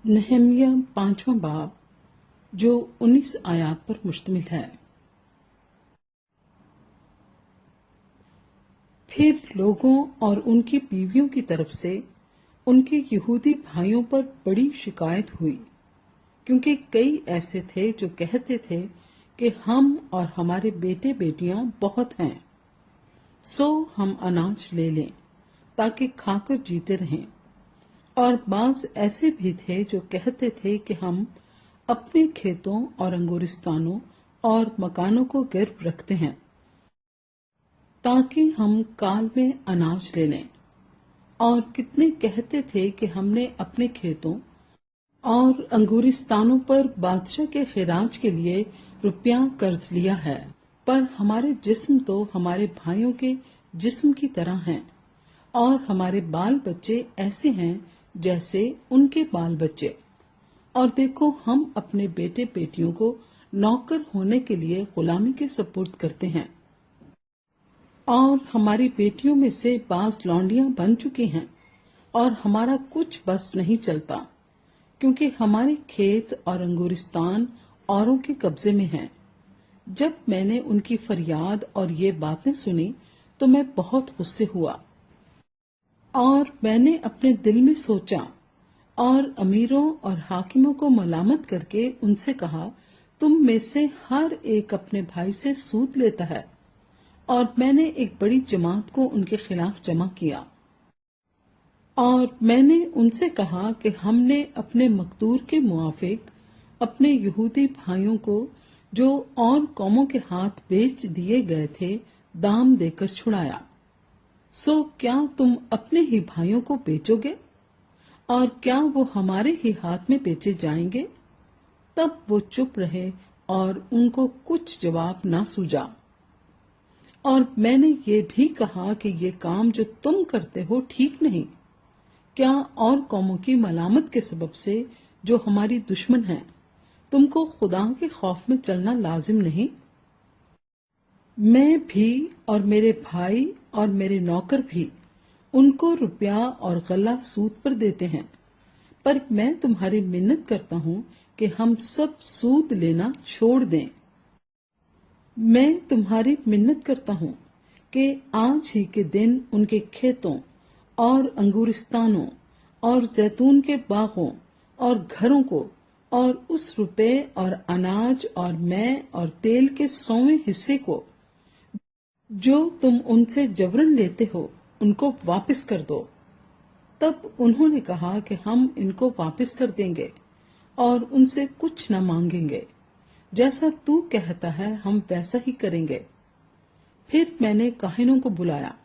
नहम्या 5वां बाब जो 19 आयात पर मुश्तमिल है। फिर लोगों और उनकी बीवियों की तरफ से उनके यहूदी भाइयों पर बड़ी शिकायत हुई, क्योंकि कई ऐसे थे जो कहते थे कि हम और हमारे बेटे बेटियां बहुत हैं, सो हम अनाज ले लें ताकि खाकर जीते रहें। और बाज ऐसे भी थे जो कहते थे कि हम अपने खेतों और अंगूरिस्तानों और मकानों को गिरव रखते हैं ताकि हम काल में अनाज ले लें। और कितने कहते थे कि हमने अपने खेतों और अंगूरिस्तानों पर बादशाह के खिराज के लिए रुपया कर्ज लिया है, पर हमारे जिस्म तो हमारे भाइयों के जिस्म की तरह हैं, और हमारे बाल बच्चे ऐसे हैं जैसे उनके बाल बच्चे। और देखो, हम अपने बेटे बेटियों को नौकर होने के लिए गुलामी के सपुर्द करते हैं, और हमारी बेटियों में से बाज लौंडियां बन चुकी हैं, और हमारा कुछ बस नहीं चलता, क्योंकि हमारे खेत और अंगूरिस्तान औरों के कब्जे में हैं। जब मैंने उनकी फरियाद और ये बातें सुनी तो मैं बहुत गुस्से हुआ, और मैंने अपने दिल में सोचा और अमीरों और हाकिमों को मलामत करके उनसे कहा, तुम में से हर एक अपने भाई से सूद लेता है। और मैंने एक बड़ी जमात को उनके खिलाफ जमा किया, और मैंने उनसे कहा कि हमने अपने मकदूर के मुआफिक अपने यहूदी भाइयों को जो और कौमों के हाथ बेच दिए गए थे दाम देकर छुड़ाया। सो क्या तुम अपने ही भाइयों को बेचोगे, और क्या वो हमारे ही हाथ में बेचे जाएंगे? तब वो चुप रहे और उनको कुछ जवाब ना सूझा। और मैंने ये भी कहा कि ये काम जो तुम करते हो ठीक नहीं। क्या और कौमों की मलामत के सबब से जो हमारी दुश्मन हैं, तुमको खुदा के खौफ में चलना लाजिम नहीं? मैं भी और मेरे भाई और मेरे नौकर भी उनको रुपया और गला सूद पर देते हैं, पर मैं तुम्हारी मिन्नत करता हूँ कि हम सब सूद लेना छोड़ दें। मैं तुम्हारी मिन्नत करता हूँ कि आज ही के दिन उनके खेतों और अंगूरिस्तानों और जैतून के बागों और घरों को और उस रुपए और अनाज और मैं और तेल के 100वें हिस्से को जो तुम उनसे जबरन लेते हो उनको वापस कर दो। तब उन्होंने कहा कि हम इनको वापस कर देंगे और उनसे कुछ न मांगेंगे, जैसा तू कहता है हम वैसा ही करेंगे। फिर मैंने काहिनों को बुलाया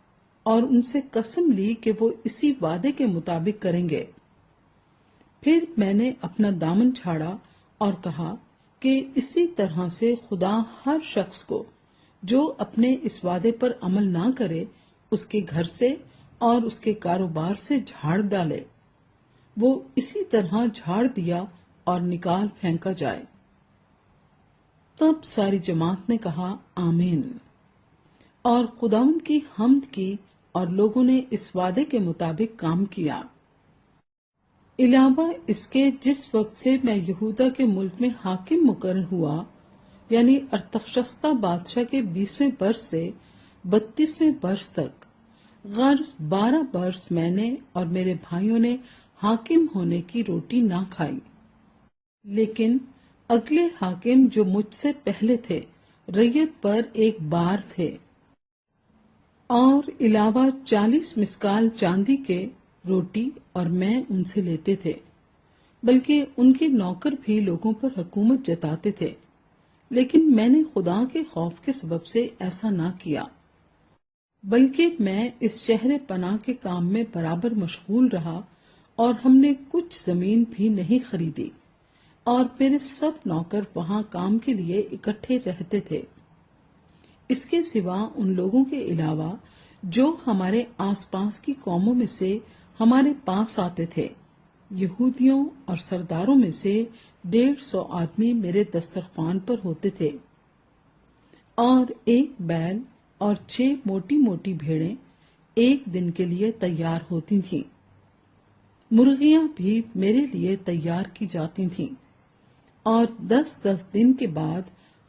और उनसे कसम ली कि वो इसी वादे के मुताबिक करेंगे। फिर मैंने अपना दामन झाड़ा और कहा कि इसी तरह से खुदा हर शख्स को जो अपने इस वादे पर अमल ना करे उसके घर से और उसके कारोबार से झाड़ डाले। वो इसी तरह झाड़ दिया और निकाल फेंका जाए। तब सारी जमात ने कहा आमीन, और खुदावंद की हम्द की, और लोगों ने इस वादे के मुताबिक काम किया। इलावा इसके जिस वक्त से मैं यहूदा के मुल्क में हाकिम मुकर्रर हुआ, यानी अरतख्शस्ता बादशाह के 20वें बरस से 32वें बरस तक गर्ज 12 बरस मैंने और मेरे भाइयों ने हाकिम होने की रोटी ना खाई। लेकिन अगले हाकिम जो मुझसे पहले थे रैयत पर एक बार थे, और इलावा 40 मिस्काल चांदी के रोटी और मैं उनसे लेते थे, बल्कि उनके नौकर भी लोगों पर हुकूमत जताते थे। लेकिन मैंने खुदा के खौफ के सबब से ऐसा ना किया, बल्कि मैं इस शहर पनाह के काम में बराबर मशगूल रहा, और हमने कुछ जमीन भी नहीं खरीदी, और मेरे सब नौकर वहां काम के लिए इकट्ठे रहते थे। इसके सिवा उन लोगों के अलावा जो हमारे आसपास की कौमों में से हमारे पास आते थे, यहूदियों और सरदारों में से 150 आदमी मेरे दस्तरखान पर होते थे, और एक बैल और 6 मोटी मोटी भेड़ें एक दिन के लिए तैयार होती थीं। مرغیاں بھی میرے لیے تیار کی جاتی تھیں اور 10-10 دن کے بعد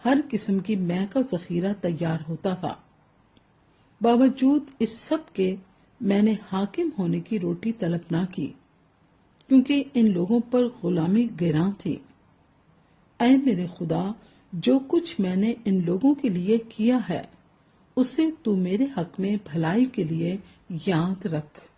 ہر قسم کی مے کا ذخیرہ تیار ہوتا تھا۔ باوجود اس سب کے میں نے حاکم ہونے کی روٹی طلب نہ کی، کیونکہ ان لوگوں پر غلامی گراں تھی۔ اے میرے خدا، جو کچھ میں نے ان لوگوں کے لیے کیا ہے اسے تو میرے حق میں بھلائی کے لیے یاد رکھ۔